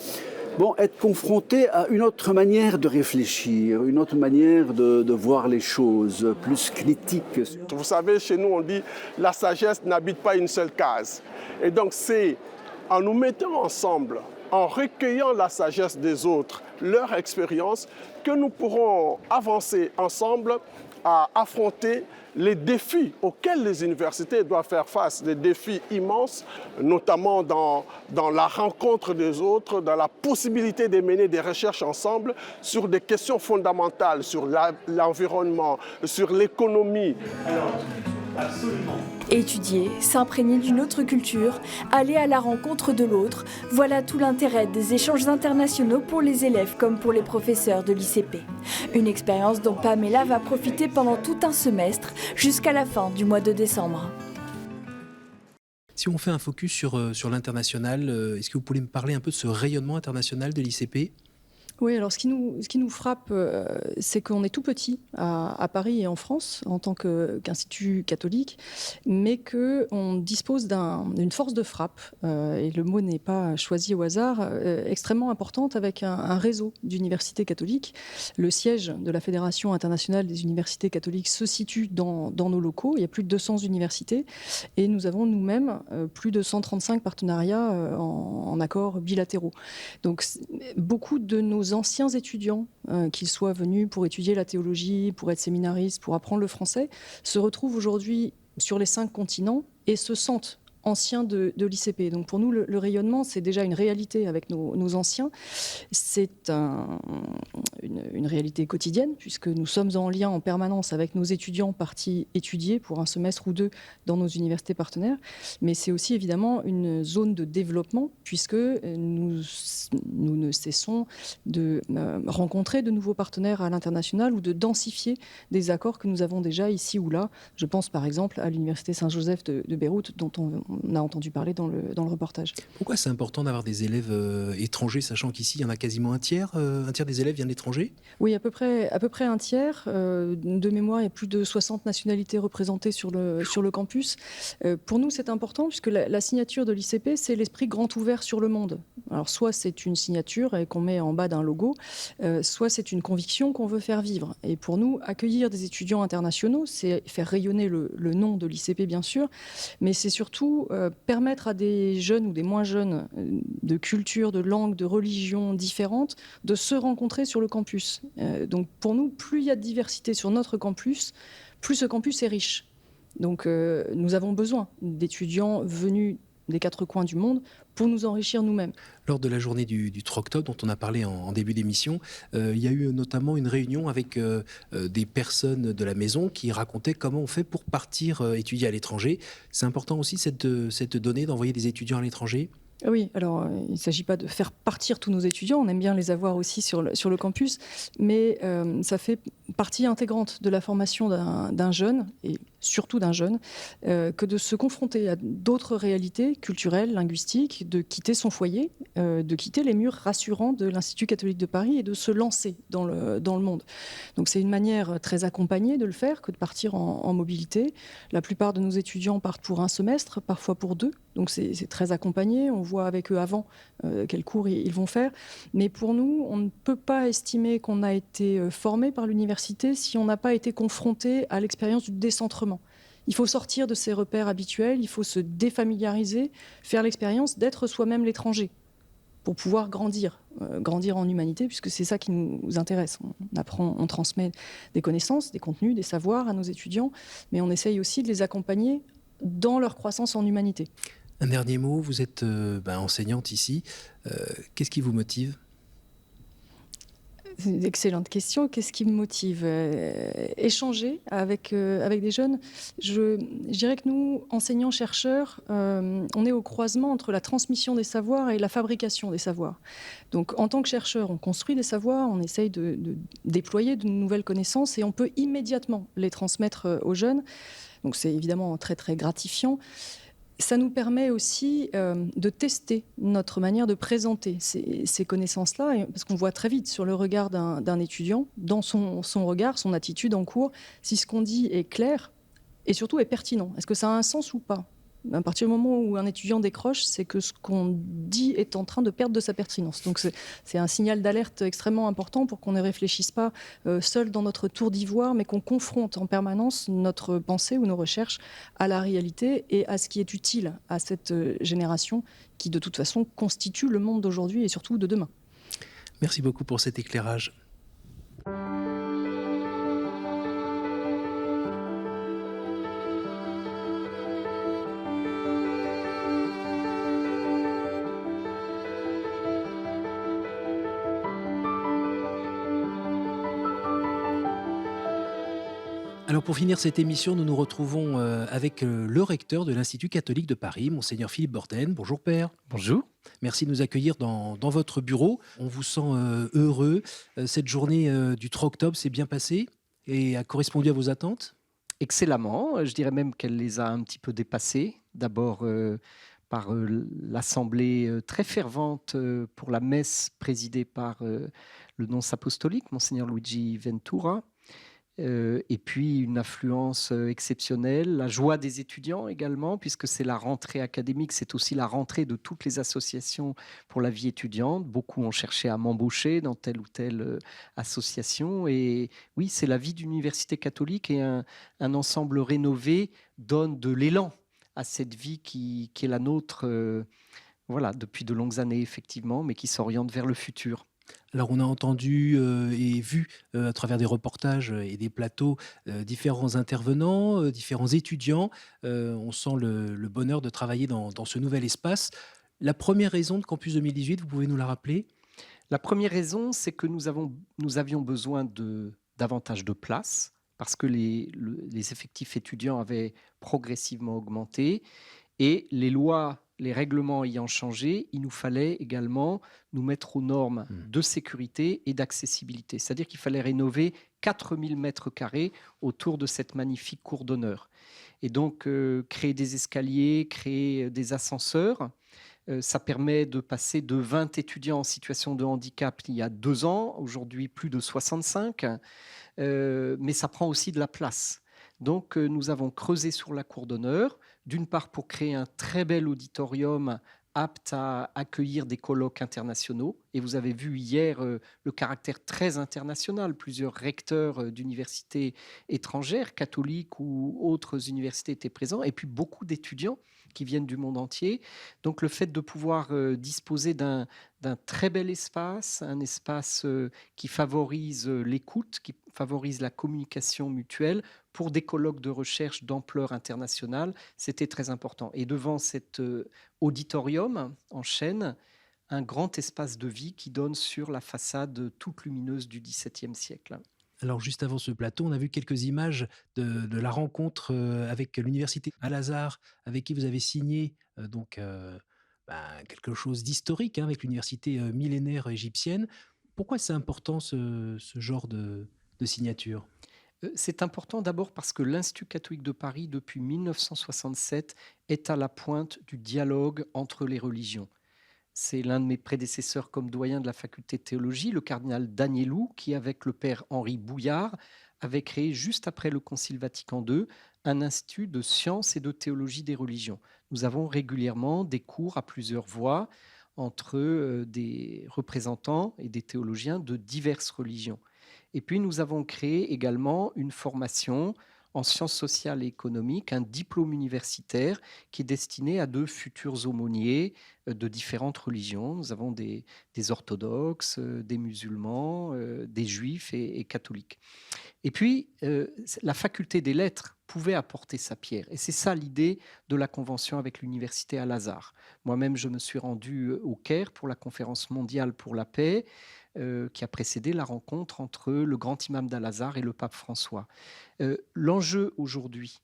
être confronté à une autre manière de réfléchir, une autre manière de voir les choses, plus critique. Vous savez, chez nous, on dit la sagesse n'habite pas une seule case. Et donc, c'est en nous mettant ensemble, en recueillant la sagesse des autres, leur expérience, que nous pourrons avancer ensemble à affronter les défis auxquels les universités doivent faire face, des défis immenses, notamment dans la rencontre des autres, dans la possibilité de mener des recherches ensemble sur des questions fondamentales, sur l'environnement, sur l'économie. Alors, absolument. Étudier, s'imprégner d'une autre culture, aller à la rencontre de l'autre, voilà tout l'intérêt des échanges internationaux pour les élèves comme pour les professeurs de l'ICP. Une expérience dont Pamela va profiter pendant tout un semestre jusqu'à la fin du mois de décembre. Si on fait un focus sur l'international, est-ce que vous pouvez me parler un peu de ce rayonnement international de l'ICP ? Oui, alors ce qui nous frappe, c'est qu'on est tout petit à Paris et en France en tant qu'institut catholique, mais qu'on dispose d'une force de frappe, et le mot n'est pas choisi au hasard, extrêmement importante avec un réseau d'universités catholiques. Le siège de la Fédération internationale des universités catholiques se situe dans nos locaux. Il y a plus de 200 universités et nous avons nous-mêmes plus de 135 partenariats en accords bilatéraux. Donc beaucoup de nos anciens étudiants, qu'ils soient venus pour étudier la théologie, pour être séminaristes, pour apprendre le français, se retrouvent aujourd'hui sur les 5 continents et se sentent anciens de l'ICP. Donc pour nous, le rayonnement, c'est déjà une réalité avec nos anciens. C'est une réalité quotidienne, puisque nous sommes en lien en permanence avec nos étudiants partis étudier pour un semestre ou 2 dans nos universités partenaires. Mais c'est aussi évidemment une zone de développement, puisque nous ne cessons de rencontrer de nouveaux partenaires à l'international ou de densifier des accords que nous avons déjà ici ou là. Je pense par exemple à l'Université Saint-Joseph de Beyrouth, dont on a entendu parler dans le reportage. Pourquoi c'est important d'avoir des élèves étrangers, sachant qu'ici, il y en a quasiment un tiers des élèves viennent d'étrangers ? Oui, à peu près un tiers. De mémoire, il y a plus de 60 nationalités représentées sur le campus. Pour nous, c'est important, puisque la signature de l'ICP, c'est l'esprit grand ouvert sur le monde. Alors, soit c'est une signature et qu'on met en bas d'un logo, soit c'est une conviction qu'on veut faire vivre. Et pour nous, accueillir des étudiants internationaux, c'est faire rayonner le nom de l'ICP, bien sûr, mais c'est surtout permettre à des jeunes ou des moins jeunes de cultures, de langues, de religions différentes de se rencontrer sur le campus. Donc pour nous, plus il y a de diversité sur notre campus, plus ce campus est riche. Donc nous avons besoin d'étudiants venus des 4 coins du monde pour nous enrichir nous-mêmes. Lors de la journée du 3 octobre, dont on a parlé en début d'émission, il y a eu notamment une réunion avec des personnes de la maison qui racontaient comment on fait pour partir étudier à l'étranger. C'est important aussi cette donnée d'envoyer des étudiants à l'étranger ? Oui, alors il ne s'agit pas de faire partir tous nos étudiants, on aime bien les avoir aussi sur le campus, mais ça fait partie intégrante de la formation d'un jeune, et surtout d'un jeune, que de se confronter à d'autres réalités culturelles, linguistiques, de quitter son foyer, de quitter les murs rassurants de l'Institut catholique de Paris et de se lancer dans le monde. Donc c'est une manière très accompagnée de le faire que de partir en mobilité. La plupart de nos étudiants partent pour un semestre, parfois pour 2, donc c'est très accompagné. On voit avec eux avant quels cours ils vont faire. Mais pour nous, on ne peut pas estimer qu'on a été formé par l'université si on n'a pas été confronté à l'expérience du décentrement. Il faut sortir de ses repères habituels, il faut se défamiliariser, faire l'expérience d'être soi-même l'étranger pour pouvoir grandir en humanité, puisque c'est ça qui nous intéresse. On apprend, on transmet des connaissances, des contenus, des savoirs à nos étudiants, mais on essaye aussi de les accompagner dans leur croissance en humanité. Un dernier mot, vous êtes enseignante ici. Qu'est-ce qui vous motive ? C'est une excellente question. Qu'est-ce qui me motive ? Échanger avec des jeunes. Je dirais que nous, enseignants-chercheurs, on est au croisement entre la transmission des savoirs et la fabrication des savoirs. Donc, en tant que chercheur, on construit des savoirs, on essaye de déployer de nouvelles connaissances et on peut immédiatement les transmettre aux jeunes. Donc, c'est évidemment très, très gratifiant. Ça nous permet aussi de tester notre manière de présenter ces connaissances-là, parce qu'on voit très vite sur le regard d'un étudiant, dans son regard, son attitude en cours, si ce qu'on dit est clair et surtout est pertinent. Est-ce que ça a un sens ou pas ? À partir du moment où un étudiant décroche, c'est que ce qu'on dit est en train de perdre de sa pertinence. Donc c'est un signal d'alerte extrêmement important pour qu'on ne réfléchisse pas seul dans notre tour d'ivoire, mais qu'on confronte en permanence notre pensée ou nos recherches à la réalité et à ce qui est utile à cette génération qui, de toute façon, constitue le monde d'aujourd'hui et surtout de demain. Merci beaucoup pour cet éclairage. Alors pour finir cette émission, nous nous retrouvons avec le recteur de l'Institut catholique de Paris, Monseigneur Philippe Borden. Bonjour Père. Bonjour. Merci de nous accueillir dans votre bureau. On vous sent heureux. Cette journée du 3 octobre s'est bien passée et a correspondu à vos attentes ? Excellemment. Je dirais même qu'elle les a un petit peu dépassées. D'abord par l'assemblée très fervente pour la messe présidée par le nonce apostolique, Monseigneur Luigi Ventura. Et puis une affluence exceptionnelle, la joie des étudiants également, puisque c'est la rentrée académique, c'est aussi la rentrée de toutes les associations pour la vie étudiante. Beaucoup ont cherché à m'embaucher dans telle ou telle association. Et oui, c'est la vie d'université catholique et un ensemble rénové donne de l'élan à cette vie qui est la nôtre voilà, depuis de longues années, effectivement, mais qui s'oriente vers le futur. Alors on a entendu et vu à travers des reportages et des plateaux différents intervenants, différents étudiants. On sent le bonheur de travailler dans ce nouvel espace. La première raison de Campus 2018, vous pouvez nous la rappeler ? La première raison, c'est que nous avions besoin de davantage de place parce que les effectifs étudiants avaient progressivement augmenté et les lois, les règlements ayant changé, il nous fallait également nous mettre aux normes de sécurité et d'accessibilité. C'est-à-dire qu'il fallait rénover 4000 mètres carrés autour de cette magnifique cour d'honneur. Et donc, créer des escaliers, créer des ascenseurs, ça permet de passer de 20 étudiants en situation de handicap il y a 2 ans, aujourd'hui plus de 65, mais ça prend aussi de la place. Donc, nous avons creusé sur la cour d'honneur, d'une part pour créer un très bel auditorium apte à accueillir des colloques internationaux. Et vous avez vu hier le caractère très international. Plusieurs recteurs d'universités étrangères, catholiques ou autres universités étaient présents, et puis beaucoup d'étudiants qui viennent du monde entier. Donc le fait de pouvoir disposer d'un très bel espace, un espace qui favorise l'écoute, qui favorise la communication mutuelle pour des colloques de recherche d'ampleur internationale, c'était très important. Et devant cet auditorium en chêne, un grand espace de vie qui donne sur la façade toute lumineuse du XVIIe siècle. Alors juste avant ce plateau, on a vu quelques images de la rencontre avec l'université Al-Azhar, avec qui vous avez signé quelque chose d'historique avec l'université millénaire égyptienne. Pourquoi c'est important ce genre de signature ? C'est important d'abord parce que l'Institut catholique de Paris, depuis 1967, est à la pointe du dialogue entre les religions. C'est l'un de mes prédécesseurs comme doyen de la faculté de théologie, le cardinal Danielou, qui, avec le père Henri Bouillard, avait créé, juste après le Concile Vatican II, un institut de sciences et de théologie des religions. Nous avons régulièrement des cours à plusieurs voix entre des représentants et des théologiens de diverses religions. Et puis nous avons créé également une formation en sciences sociales et économiques, un diplôme universitaire qui est destiné à de futurs aumôniers de différentes religions. Nous avons des orthodoxes, des musulmans, des juifs et catholiques. Et puis, la faculté des lettres pouvait apporter sa pierre. Et c'est ça l'idée de la convention avec l'université Al-Azhar. Moi-même, je me suis rendu au Caire pour la conférence mondiale pour la paix, qui a précédé la rencontre entre le grand imam d'Al-Azhar et le pape François. L'enjeu aujourd'hui,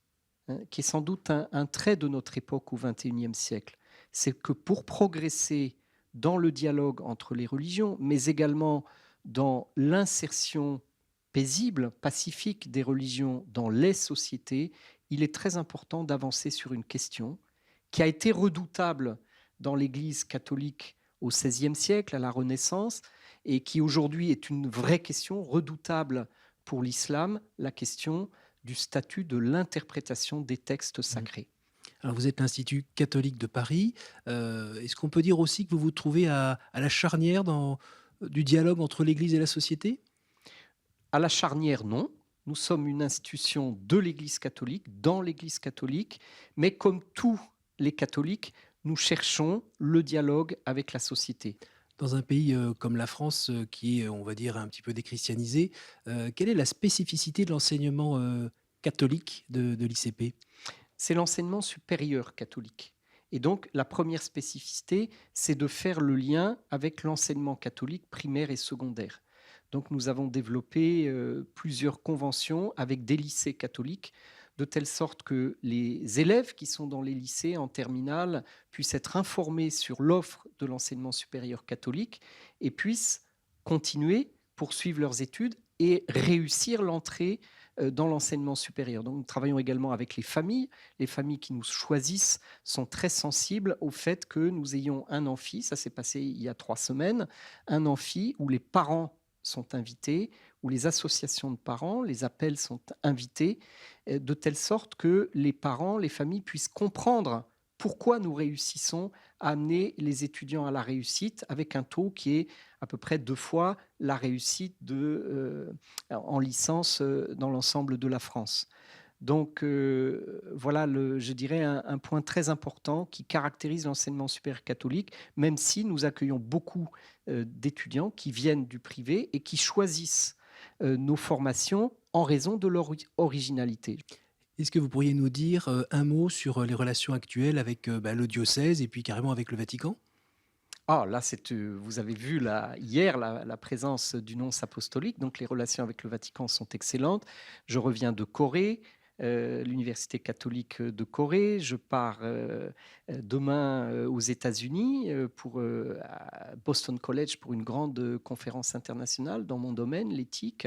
qui est sans doute un trait de notre époque au XXIe siècle, c'est que pour progresser dans le dialogue entre les religions, mais également dans l'insertion paisible, pacifique des religions dans les sociétés, il est très important d'avancer sur une question qui a été redoutable dans l'Église catholique au XVIe siècle, à la Renaissance, et qui aujourd'hui est une vraie question redoutable pour l'islam, la question du statut de l'interprétation des textes sacrés. Alors vous êtes l'Institut catholique de Paris. Est-ce qu'on peut dire aussi que vous vous trouvez à la charnière du dialogue entre l'Église et la société? À la charnière, non. Nous sommes une institution de l'Église catholique, dans l'Église catholique, mais comme tous les catholiques, nous cherchons le dialogue avec la société. Dans un pays comme la France, qui est, on va dire, un petit peu déchristianisé, quelle est la spécificité de l'enseignement catholique de l'ICP? C'est l'enseignement supérieur catholique. Et donc, la première spécificité, c'est de faire le lien avec l'enseignement catholique primaire et secondaire. Donc, nous avons développé plusieurs conventions avec des lycées catholiques, de telle sorte que les élèves qui sont dans les lycées en terminale puissent être informés sur l'offre de l'enseignement supérieur catholique et puissent continuer, poursuivre leurs études et réussir l'entrée dans l'enseignement supérieur. Donc, nous travaillons également avec les familles. Les familles qui nous choisissent sont très sensibles au fait que nous ayons un amphi, ça s'est passé il y a 3 semaines, un amphi où les parents sont invités, où les associations de parents, les appels sont invités, de telle sorte que les parents, les familles puissent comprendre pourquoi nous réussissons à amener les étudiants à la réussite avec un taux qui est à peu près 2 fois la réussite en licence dans l'ensemble de la France. Donc voilà, je dirais, un point très important qui caractérise l'enseignement supérieur catholique, même si nous accueillons beaucoup d'étudiants qui viennent du privé et qui choisissent nos formations en raison de leur originalité. Est-ce que vous pourriez nous dire un mot sur les relations actuelles avec le diocèse et puis carrément avec le Vatican? Ah, là, vous avez vu hier la présence du nonce apostolique, donc les relations avec le Vatican sont excellentes. Je reviens de Corée, l'Université catholique de Corée. Je pars demain aux États-Unis à Boston College pour une grande conférence internationale dans mon domaine, l'éthique.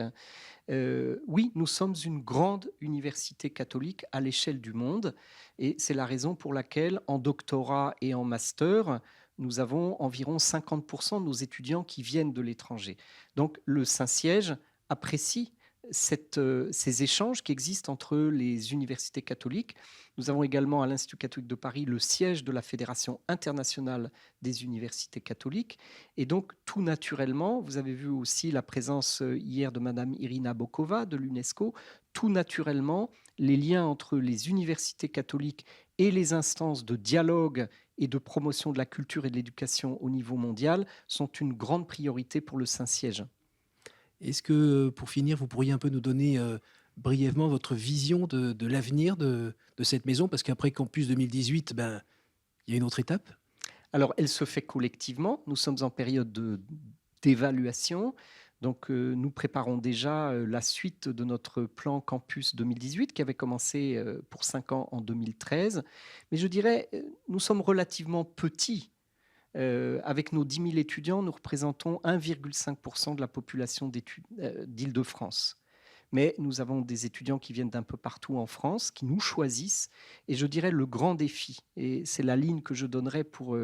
Oui, nous sommes une grande université catholique à l'échelle du monde et c'est la raison pour laquelle en doctorat et en master, nous avons environ 50% de nos étudiants qui viennent de l'étranger. Donc le Saint-Siège apprécie ces échanges qui existent entre les universités catholiques. Nous avons également à l'Institut catholique de Paris le siège de la Fédération internationale des universités catholiques. Et donc, tout naturellement, vous avez vu aussi la présence hier de Madame Irina Bokova de l'UNESCO, tout naturellement, les liens entre les universités catholiques et les instances de dialogue et de promotion de la culture et de l'éducation au niveau mondial sont une grande priorité pour le Saint-Siège. Est-ce que, pour finir, vous pourriez un peu nous donner brièvement votre vision de l'avenir de cette maison? Parce qu'après Campus 2018, il y a une autre étape. Alors, elle se fait collectivement. Nous sommes en période d'évaluation. Donc, nous préparons déjà la suite de notre plan Campus 2018 qui avait commencé pour 5 ans en 2013. Mais je dirais, nous sommes relativement petits. Avec nos 10 000 étudiants, nous représentons 1,5% de la population d'Île-de-France. Mais nous avons des étudiants qui viennent d'un peu partout en France, qui nous choisissent. Et je dirais le grand défi, et c'est la ligne que je donnerais pour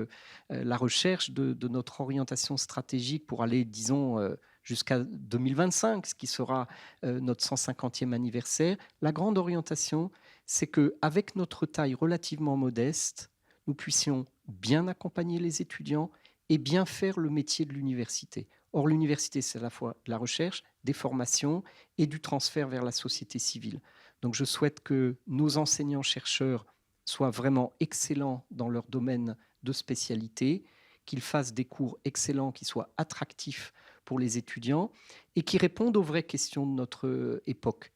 la recherche de notre orientation stratégique pour aller, disons, jusqu'à 2025, ce qui sera notre 150e anniversaire. La grande orientation, c'est qu'avec notre taille relativement modeste, nous puissions bien accompagner les étudiants et bien faire le métier de l'université. Or, l'université, c'est à la fois de la recherche, des formations et du transfert vers la société civile. Donc, je souhaite que nos enseignants-chercheurs soient vraiment excellents dans leur domaine de spécialité, qu'ils fassent des cours excellents, qui soient attractifs pour les étudiants et qui répondent aux vraies questions de notre époque.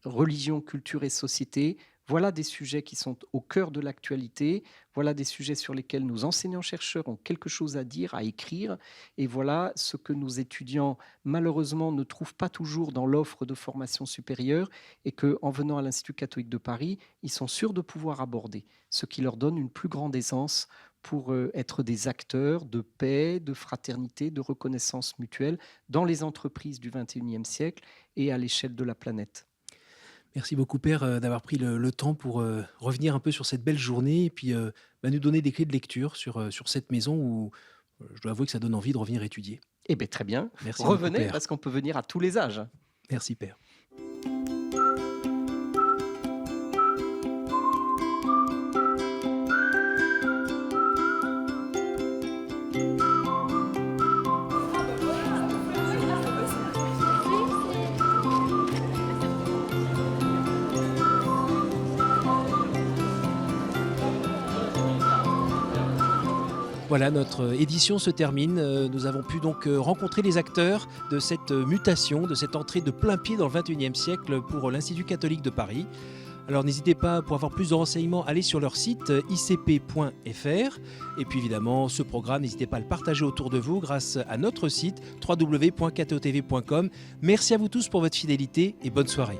Religion, culture et société, voilà des sujets qui sont au cœur de l'actualité, voilà des sujets sur lesquels nos enseignants-chercheurs ont quelque chose à dire, à écrire, et voilà ce que nos étudiants, malheureusement, ne trouvent pas toujours dans l'offre de formation supérieure, et qu'en venant à l'Institut catholique de Paris, ils sont sûrs de pouvoir aborder, ce qui leur donne une plus grande aisance pour être des acteurs de paix, de fraternité, de reconnaissance mutuelle dans les entreprises du XXIe siècle et à l'échelle de la planète. Merci beaucoup, Père, d'avoir pris le temps pour revenir un peu sur cette belle journée et puis nous donner des clés de lecture sur cette maison où je dois avouer que ça donne envie de revenir étudier. Eh bien, très bien. Merci Revenez beaucoup, Père. parce qu'on peut venir à tous les âges. Merci, Père. Voilà, notre édition se termine. Nous avons pu donc rencontrer les acteurs de cette mutation, de cette entrée de plein pied dans le XXIe siècle pour l'Institut catholique de Paris. Alors n'hésitez pas, pour avoir plus de renseignements, aller sur leur site icp.fr. Et puis évidemment, ce programme, n'hésitez pas à le partager autour de vous grâce à notre site www.cathotv.com. Merci à vous tous pour votre fidélité et bonne soirée.